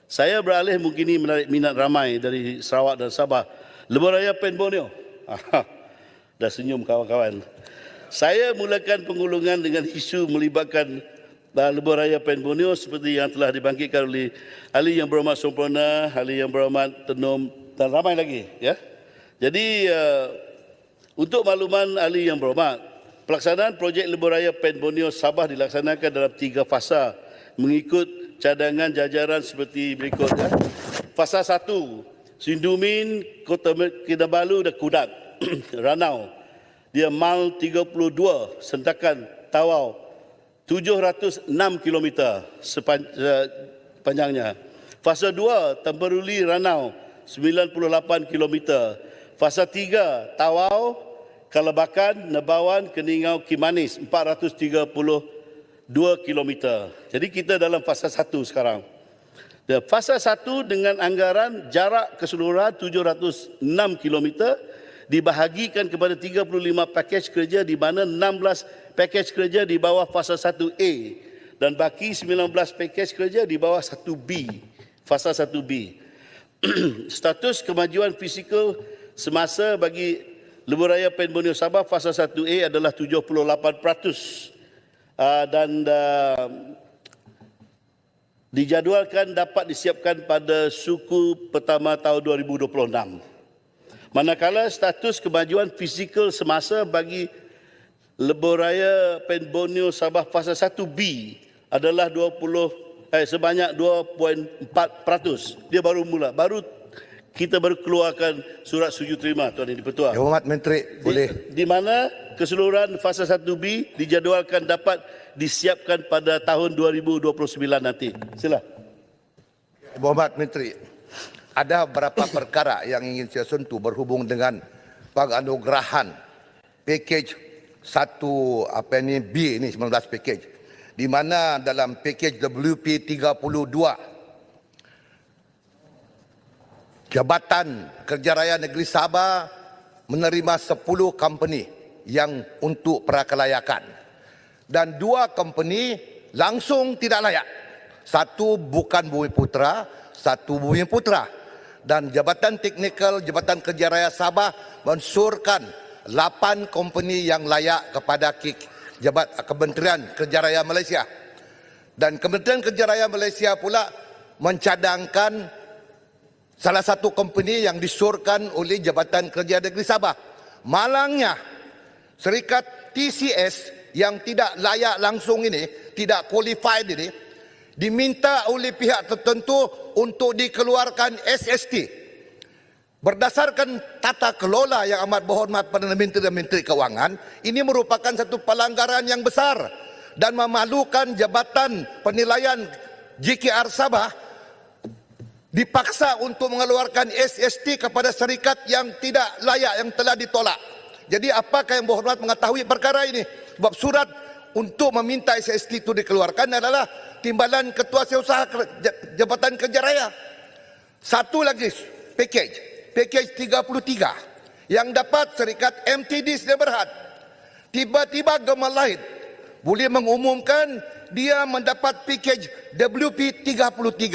Saya beralih mungkin ini menarik minat ramai dari Sarawak dan Sabah. Lebuh Raya Pen Borneo. Dah senyum kawan-kawan. Saya mulakan pengulungan dengan isu melibatkan Lebuh Raya Pen Borneo seperti yang telah dibangkitkan oleh ahli yang berhormat Sempurna, ahli yang berhormat Tenom dan ramai lagi. Ya. Jadi untuk makluman ahli yang berhormat, pelaksanaan projek Lebuh Raya Pen Borneo Sabah dilaksanakan dalam 3 fasa mengikut cadangan jajaran seperti berikut. Ya. Fasa 1, Sindumin, Kota Kinabalu dan Kudat, Ranau. Dia mal 32, Sentakan, Tawau, 706 km panjangnya. Fasa 2, Tamperuli, Ranau, 98 km. Fasa 3, Tawau, Kalabakan, Nebawan, Keningau, Kimanis, 432 km. Jadi kita dalam fasa 1 sekarang. Dan fasa 1 dengan anggaran jarak keseluruhan 706 km dibahagikan kepada 35 pakej kerja di mana 16 pakej kerja di bawah fasa 1A dan baki 19 pakej kerja di bawah 1B, fasa 1B. Status kemajuan fizikal semasa bagi Lebuh Raya Pen Borneo Sabah fasa 1A adalah 78%. Dan dijadualkan dapat disiapkan pada suku pertama tahun 2026. Manakala status kemajuan fizikal semasa bagi Lebuh Raya Pen Borneo Sabah fasa 1B adalah sebanyak 2.4%. Dia baru mula, kita baru keluarkan surat setuju terima, Tuan Yang di-Pertua. Yang Hormat Menteri, boleh. Di mana keseluruhan fasa 1B dijadualkan dapat disiapkan pada tahun 2029 nanti. Sila. Yang Hormat Menteri, ada beberapa perkara yang ingin saya sentuh berhubung dengan penganugerahan pakej 1 B ini 19 pakej. Di mana dalam pakej WP32 Jabatan Kerjaya Negeri Sabah menerima 10 company yang untuk prakelayakan. Dan 2 company langsung tidak layak. 1 bukan Bumiputera, 1 Bumiputera. Dan Jabatan Teknikal Jabatan Kerjaya Sabah mensyurkan 8 company yang layak kepada Kementerian Kerjaya Malaysia. Dan Kementerian Kerjaya Malaysia pula mencadangkan salah satu company yang disyurkan oleh Jabatan Kerja Negeri Sabah. Malangnya, syarikat TCS yang tidak layak langsung ini, tidak qualified ini, diminta oleh pihak tertentu untuk dikeluarkan SST. Berdasarkan tata kelola yang amat berhormat Perdana Menteri dan Menteri Keuangan, ini merupakan satu pelanggaran yang besar dan memalukan Jabatan Penilaian JKR Sabah dipaksa untuk mengeluarkan SST kepada syarikat yang tidak layak, yang telah ditolak. Jadi apakah yang berhormat mengetahui perkara ini? Sebab surat untuk meminta SST itu dikeluarkan adalah timbalan Ketua Setiausaha Jabatan Kerja Raya. Satu lagi pakej 33 yang dapat syarikat MTD Sdn Bhd. Tiba-tiba Gemalahid boleh mengumumkan dia mendapat pakej WP33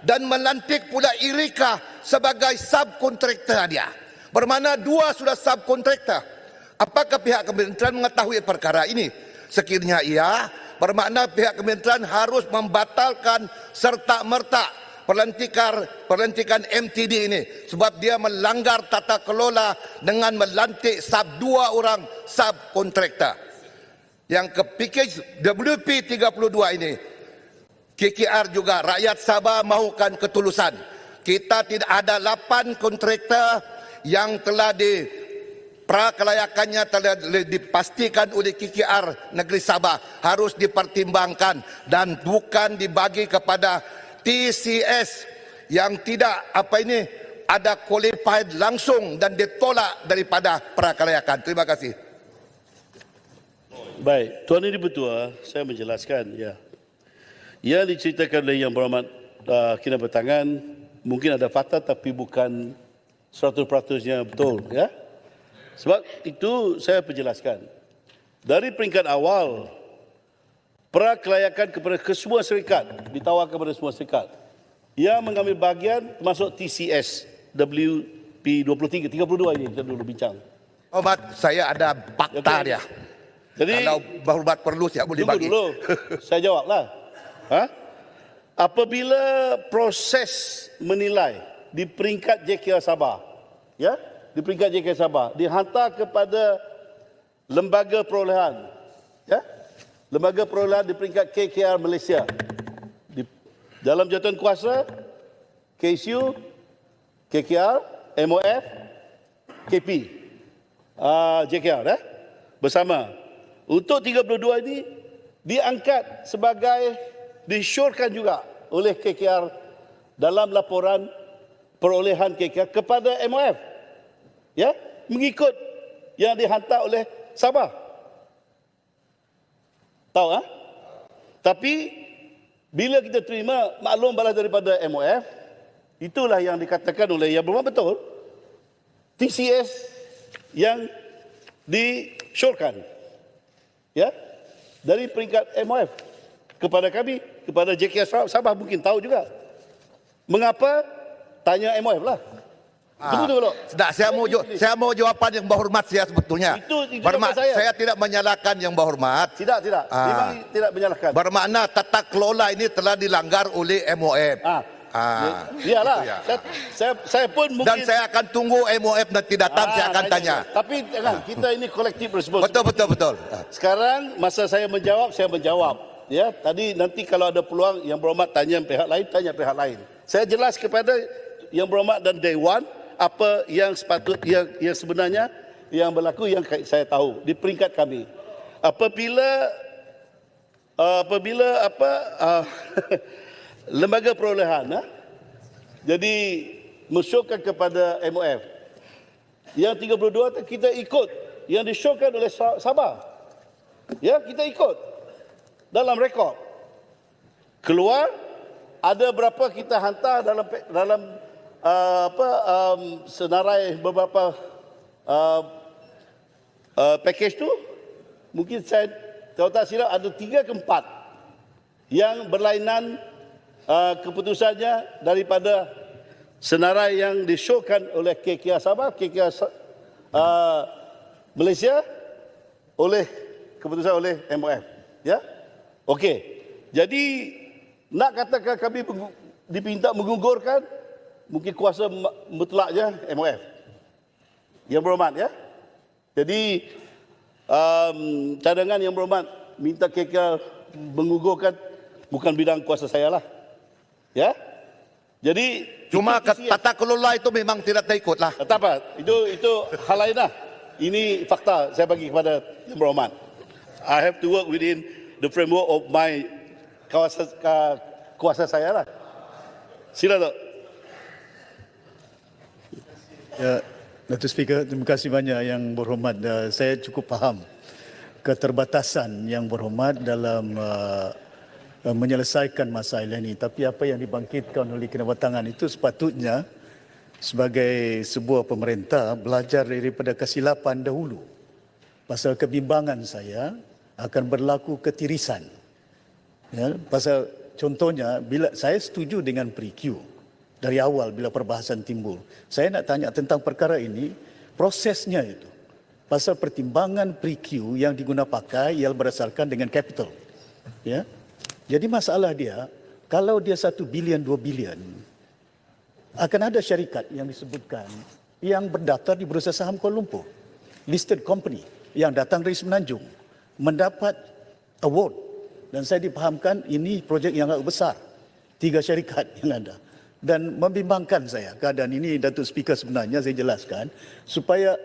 dan melantik pula Irika sebagai subkontraktor dia. Bermakna 2 sudah subkontraktor. Apakah pihak kementerian mengetahui perkara ini? Sekiranya iya, bermakna pihak kementerian harus membatalkan serta-merta pelantikan MTD ini. Sebab dia melanggar tata kelola dengan melantik 2 orang subkontraktor. Yang ke pakej WP32 ini, KKR juga rakyat Sabah mahukan ketulusan. Kita tidak ada 8 kontraktor yang telah prakelayakannya telah dipastikan oleh KKR Negeri Sabah, harus dipertimbangkan dan bukan dibagi kepada TCS yang tidak ada qualified langsung dan ditolak daripada prakelayakan. Terima kasih. Baik, Tuan Yang di-Pertua, saya menjelaskan ya. Yang diceritakan oleh Yang Berhormat Kina Bertangan mungkin ada fakta tapi bukan 100%-nya betul, ya. Sebab itu saya perjelaskan. Dari peringkat awal prakelayakan kepada semua syarikat, ditawarkan kepada semua syarikat. yang mengambil bahagian termasuk TCS, WP23, 32 ini kita dulu bincang. Hormat, saya ada fakta Okey. dia. Jadi Kalau berhormat perlu saya boleh tunggu bagi. dulu, saya jawablah. Apabila proses menilai di peringkat JKR Sabah, ya, di peringkat JKR Sabah dihantar kepada lembaga perolehan, ya, lembaga perolehan di peringkat KKR Malaysia, dalam jawatan kuasa KSU, KKR, MOF, KP, JKR, bersama. Untuk 32 ini diangkat sebagai disyorkan juga oleh KKR dalam laporan perolehan KKR kepada MOF, ya, mengikut yang dihantar oleh Sabah. Tahu Tapi bila kita terima maklum balas daripada MOF, itulah yang dikatakan oleh yang berhormat betul, TCS yang disyorkan, ya, dari peringkat MOF kepada kami, kepada JKR Sabah mungkin tahu juga. Mengapa? Tanya MOF lah. Tunggu dulu. Tidak, saya mau jawapan yang berhormat saya sebetulnya. Itu Bermak, jawapan saya. saya tidak menyalahkan yang berhormat. Tidak. Memang tidak menyalahkan. Bermakna tata kelola ini telah dilanggar oleh MOF. Iyalah. Itu ya. Saya pun mungkin. Dan saya akan tunggu MOF nanti datang, saya akan tanya. Tapi jangan, kita ini kolektif responsibility. Betul. Sekarang masa saya menjawab, saya menjawab. Ya, tadi nanti kalau ada peluang yang berhormat tanya pihak lain, tanya pihak lain. Saya jelas kepada yang berhormat dan Dewan apa yang yang sebenarnya yang berlaku yang saya tahu di peringkat kami. Apabila lembaga perolehan jadi mensyorkan kepada MOF yang 32 kita ikut yang disyorkan oleh Sabah, ya, kita ikut dalam rekod keluar ada berapa kita hantar dalam senarai beberapa package tu, mungkin saya kalau tak silap ada 3 ke 4 yang berlainan keputusannya daripada senarai yang disyorkan oleh KKR Sabah, KKR Malaysia, oleh keputusan oleh MOF, ya. Okey. Jadi nak katakan kami dipinta menggugurkan, mungkin kuasa mutlaknya MOF. Yang berhormat, ya. Jadi cadangan yang berhormat minta KKR menggugurkan bukan bidang kuasa saya lah. Ya. Jadi Cuma itu tata kelola itu memang tidak terikut lah. tak apa, itu hal lain lah. Ini fakta saya bagi kepada yang berhormat. I have to work within the framework of my kuasa saya lah. Sila Tok. Ya, Datuk Speaker, terima kasih banyak yang berhormat. Saya cukup faham keterbatasan yang berhormat dalam menyelesaikan masalah ini. Tapi apa yang dibangkitkan oleh kenewatangan itu sepatutnya sebagai sebuah pemerintah belajar daripada kesilapan dahulu. Pasal kebimbangan saya akan berlaku ketirisan. Ya, pasal contohnya bila saya setuju dengan pre-Q dari awal bila perbahasan timbul. Saya nak tanya tentang perkara ini, prosesnya itu. Pasal pertimbangan pre-Q yang diguna pakai ialah berdasarkan dengan capital. Ya. Jadi masalah dia, kalau dia 1 bilion, 2 bilion, akan ada syarikat yang disebutkan yang berdaftar di Bursa Saham Kuala Lumpur. Listed company yang datang dari Semenanjung. Mendapat award. Dan saya dipahamkan ini projek yang agak besar. 3 syarikat yang ada. Dan membimbangkan saya keadaan ini, Datuk Speaker, sebenarnya saya jelaskan supaya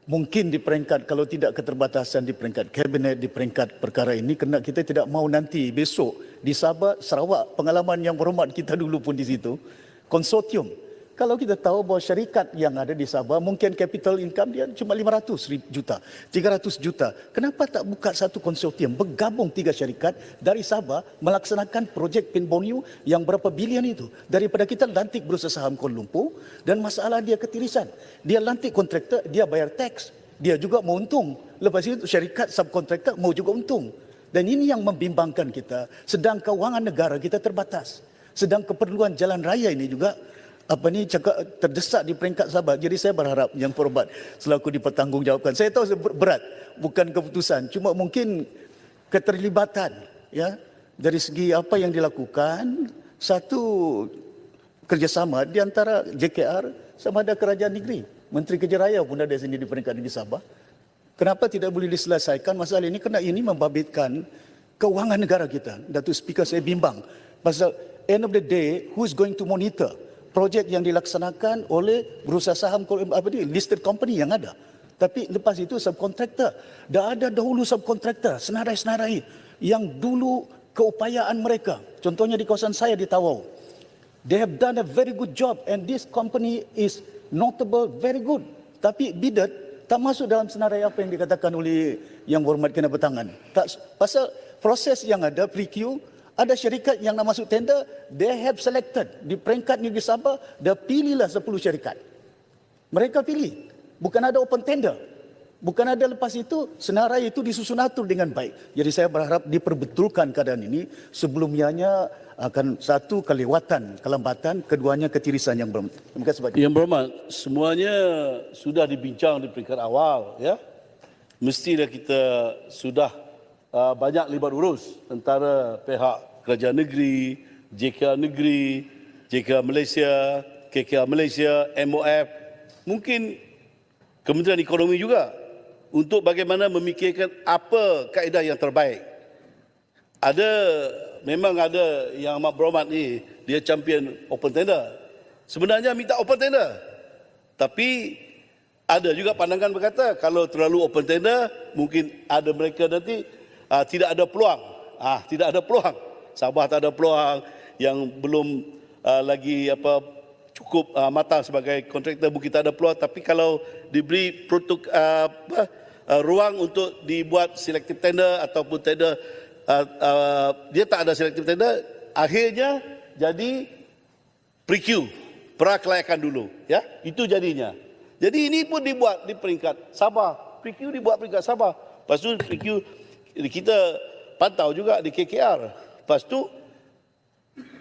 mungkin di peringkat, kalau tidak keterbatasan di peringkat kabinet, di peringkat perkara ini, kerana kita tidak mau nanti besok di Sabah, Sarawak, pengalaman yang berhormat kita dulu pun di situ, konsortium. Kalau kita tahu bahawa syarikat yang ada di Sabah, mungkin capital income dia cuma 500 juta, 300 juta. Kenapa tak buka satu konsortium, bergabung 3 syarikat dari Sabah, melaksanakan projek Pin Borneo yang berapa bilion itu. Daripada kita lantik Bursa Saham Kuala Lumpur, dan masalah dia ketirisan. Dia lantik kontraktor, dia bayar teks, dia juga mau untung. Lepas itu syarikat subkontraktor mau juga untung. Dan ini yang membimbangkan kita, sedang kewangan negara kita terbatas. Sedang keperluan jalan raya ini juga cakap terdesak di peringkat Sabah. Jadi saya berharap Yang Berhormat selaku dipertanggungjawabkan. Saya tahu berat, bukan keputusan, cuma mungkin keterlibatan ya dari segi apa yang dilakukan, satu kerjasama di antara JKR sama ada kerajaan negeri. Menteri Kerja Raya pun ada sini di peringkat negeri Sabah. Kenapa tidak boleh diselesaikan masalah ini? Kerana ini membabitkan keuangan negara kita. Datuk Speaker, saya bimbang pasal end of the day, who is going to monitor projek yang dilaksanakan oleh berusaha saham listed company yang ada. Tapi lepas itu subkontraktor. Dah ada dahulu subkontraktor, senarai-senarai yang dulu keupayaan mereka. Contohnya di kawasan saya di Tawau. They have done a very good job and this company is notable, very good. Tapi bidat tak masuk dalam senarai apa yang dikatakan oleh Yang Berhormat kena bertangan. Tak, pasal proses yang ada pre-queue, ada syarikat yang nak masuk tender, they have selected di peringkat negeri Sabah, dah pilihlah 10 syarikat. Mereka pilih, bukan ada open tender. Bukan ada lepas itu senarai itu disusun atur dengan baik. Jadi saya berharap diperbetulkan keadaan ini sebelumnya akan satu kelembatan, keduanya ketirisan Yang Berhormat. Terima kasih banyak. Yang Berhormat, semuanya sudah dibincang di peringkat awal, ya. Mestilah kita sudah banyak libat urus antara pihak kerajaan negeri, JK negeri, JK Malaysia, KK Malaysia, MOF, mungkin Kementerian Ekonomi juga untuk bagaimana memikirkan apa kaedah yang terbaik. Memang ada Yang Amat Berhormat ni, dia champion open tender. Sebenarnya minta open tender. Tapi ada juga pandangan berkata kalau terlalu open tender, mungkin ada mereka nanti tidak ada peluang. Tidak ada peluang. Sabah tak ada peluang, yang belum lagi cukup matang sebagai kontraktor mungkin tak ada peluang. Tapi kalau diberi ruang untuk dibuat selective tender ataupun tender dia tak ada selective tender, akhirnya jadi pre-queue, prakelayakan dulu, ya. Itu jadinya. Jadi ini pun dibuat di peringkat Sabah, pre-queue dibuat peringkat Sabah. Lepas tu pre-queue kita pantau juga di KKR. Lepas tu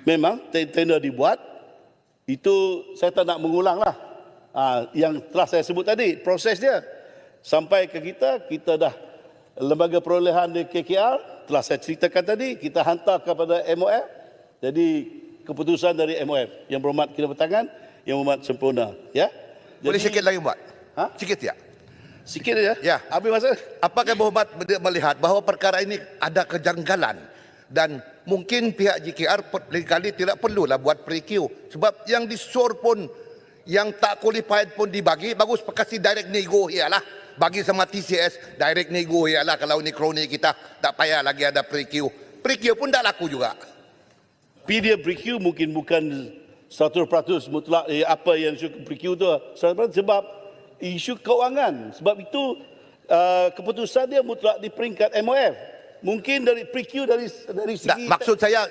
memang tender dibuat. Itu saya tak nak mengulang lah. Yang telah saya sebut tadi, proses dia sampai ke kita dah lembaga perolehan di KKR telah saya ceritakan tadi, kita hantar kepada MOF. Jadi keputusan dari MOF, Yang Berhormat kena bertangan, Yang Berhormat sempurna, ya. Boleh sikit lagi buat? Sikit ya? Sikit ya. Ya. Habis masa. Apakah Berhormat melihat bahawa perkara ini ada kejanggalan dan mungkin pihak JKR kali tidak perlulah buat pre-queue sebab yang disor pun yang tak qualified pun dibagi, bagus kasih direct nego ialah bagi sama TCS direct nego ialah kalau ni kroni kita tak payah lagi ada pre-queue. Pre-queue pun tak laku juga. Dia pre-queue mungkin bukan 100% mutlak apa yang isu pre-queue tu 100% sebab isu keuangan. Sebab itu keputusan dia mutlak di peringkat MOF. Mungkin dari pre-queue dari segi maksud saya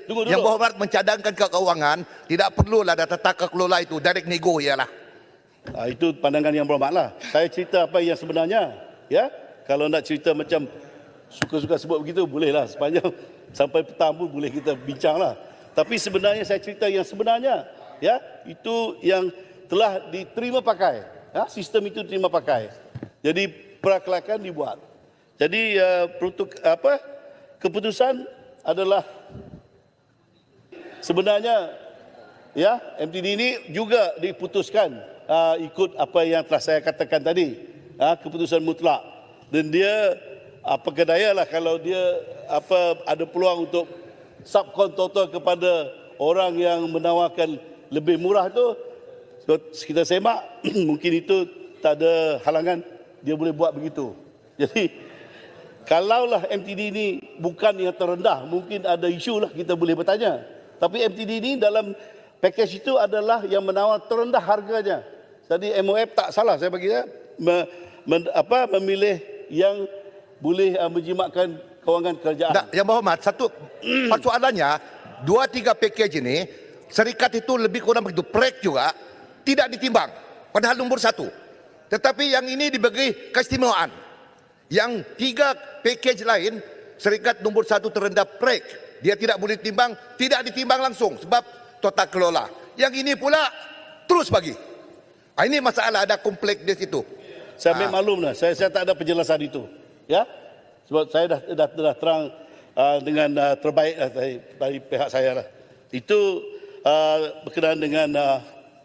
Tunggu dulu. Yang Berhormat mencadangkan keuangan tidak perlulah ada tata kelola itu direct nego ialah. Itu pandangan Yang Berhormat lah. Saya cerita apa yang sebenarnya, ya. Kalau nak cerita macam suka-suka sebut begitu bolehlah, sepanjang sampai petang pun boleh kita bincang lah. Tapi sebenarnya saya cerita yang sebenarnya, ya, itu yang telah diterima pakai, ya, sistem itu diterima pakai. Jadi prakelayakan dibuat. Jadi keputusan adalah sebenarnya, ya, MTD ini juga diputuskan ikut apa yang telah saya katakan tadi, keputusan mutlak. Dan dia apakah dayalah kalau dia ada peluang untuk subkon total kepada orang yang menawarkan lebih murah tu, so, kita semak mungkin itu tak ada halangan, dia boleh buat begitu. Jadi kalaulah MTD ini bukan yang terendah, mungkin ada isu lah kita boleh bertanya. Tapi MTD ini dalam package itu adalah yang menawar terendah harganya. Jadi MOF tak salah saya bagi memilih yang boleh menjimatkan kewangan kerajaan. Yang Berhormat, satu persoalannya 2-3 package ini syarikat itu lebih kurang begitu prek juga tidak ditimbang padahal nombor 1. Tetapi yang ini diberi keistimewaan. Yang 3 package lain Syarikat nombor 1 terendah PREK. Dia tidak boleh timbang, tidak ditimbang langsung sebab tata kelola. Yang ini pula terus bagi. Ini masalah, ada komplek di situ. Saya ambil maklum lah. Saya tak ada penjelasan itu. Ya, sebab saya dah terang dengan terbaik dari pihak saya lah. Itu berkenaan dengan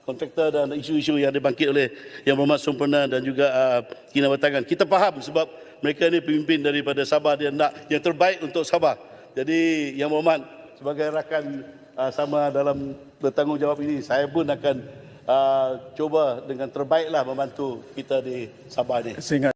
kontraktor dan isu-isu yang dibangkit oleh Yang Berhormat Sempurna dan juga Kinabatangan. Kita faham sebab mereka ni pemimpin daripada Sabah, dia nak yang terbaik untuk Sabah. Jadi Yang Berhormat sebagai rakan sama dalam bertanggungjawab ini, saya pun akan cuba dengan terbaiklah membantu kita di Sabah ni. Sehingga